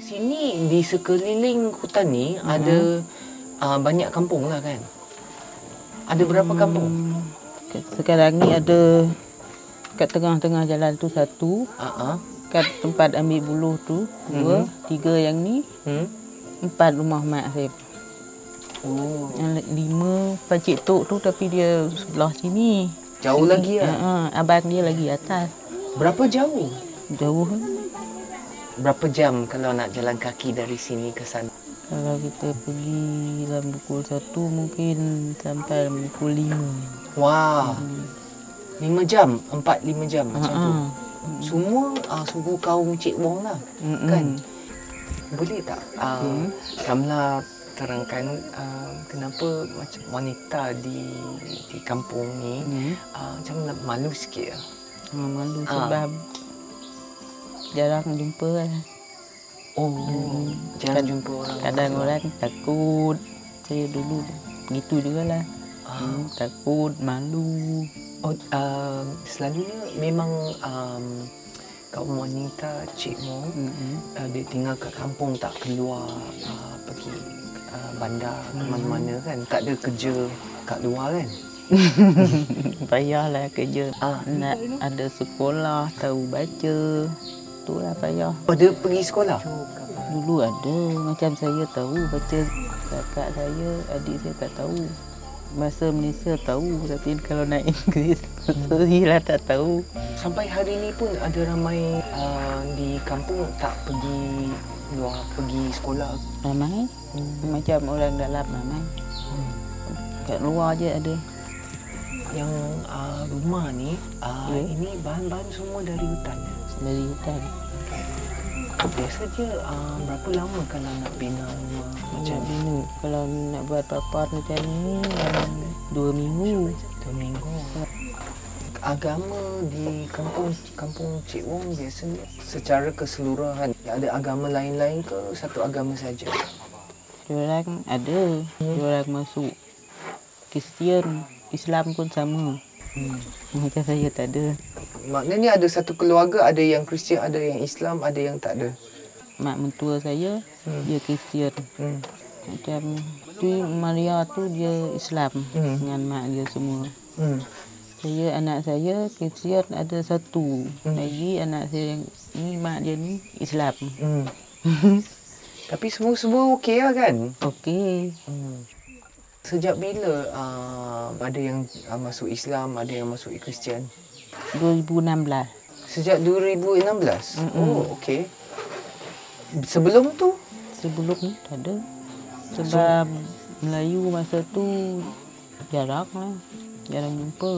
Sini di sekeliling hutan ni ada banyak kampung lah kan? Ada berapa kampung? Sekarang ni ada kat tengah-tengah jalan tu satu. Kat tempat ambil buluh tu dua, tiga yang ni. 4 rumah mak saya. Yang 5 Pakcik Tok tu tapi dia sebelah sini. Jauh lagi lah? Abang dia lagi atas. Berapa jauh? Jauh. Berapa jam kalau nak jalan kaki dari sini ke sana? Kalau kita pergi dalam pukul 1 mungkin sampai pukul 5. Wah. 5 jam, 4-5 jam macam tu. Semua suku kaum Cik Wong lah. Kan? Boleh tak Kamla terangkan kenapa macam wanita di kampung ni macam malu sikit lah. Malu sebab jarang jumpa lah. Jarang jumpa orang. Kadang orang takut. Saya dulu gitu jugalah. Takut, malu. Selalunya memang kaum wanita Cik Mo dia tinggal kat kampung, tak keluar pergi bandar ke mana-mana kan? Tak ada kerja kat luar kan? Payahlah kerja. Nak ada sekolah, tahu baca. Itulah payah. Dia pergi sekolah? Dulu ada. Macam saya tahu baca. Kakak saya, adik saya tak tahu. Bahasa Malaysia tahu, tapi kalau nak Inggeris, saya tak tahu. Sampai hari ini pun ada ramai di kampung tak pergi luar, pergi sekolah. Ramai? Macam orang dalam ramai. Kat luar je ada. Yang rumah ni, ini bahan-bahan semua dari hutan? Dari hutan. Biasa je berapa lama kalau nak bina rumah macam ni? Kalau nak buat papan macam ni, 2 minggu. 2 minggu. Agama di kampung Cik Wong biasanya secara keseluruhan ada agama lain-lain ke satu agama saja? Diorang ada. Diorang masuk Kristian, Islam pun sama. Macam saya tak ada. Maknanya ada satu keluarga, ada yang Kristian, ada yang Islam, ada yang tak ada. Mak mentua saya dia Kristian. Macam tu Maria tu dia Islam dengan mak dia semua. Saya, anak saya Kristian ada satu. Lagi anak saya yang ni, mak dia ni Islam. Tapi semua okey lah kan? Okey. Sejak bila ada yang masuk Islam, ada yang masuk Kristian? 2016. Sejak 2016? Oh, okey. Sebelum tu? Sebelum ni tak ada. Sebab Melayu masa tu jarang lah. Jarang jumpa.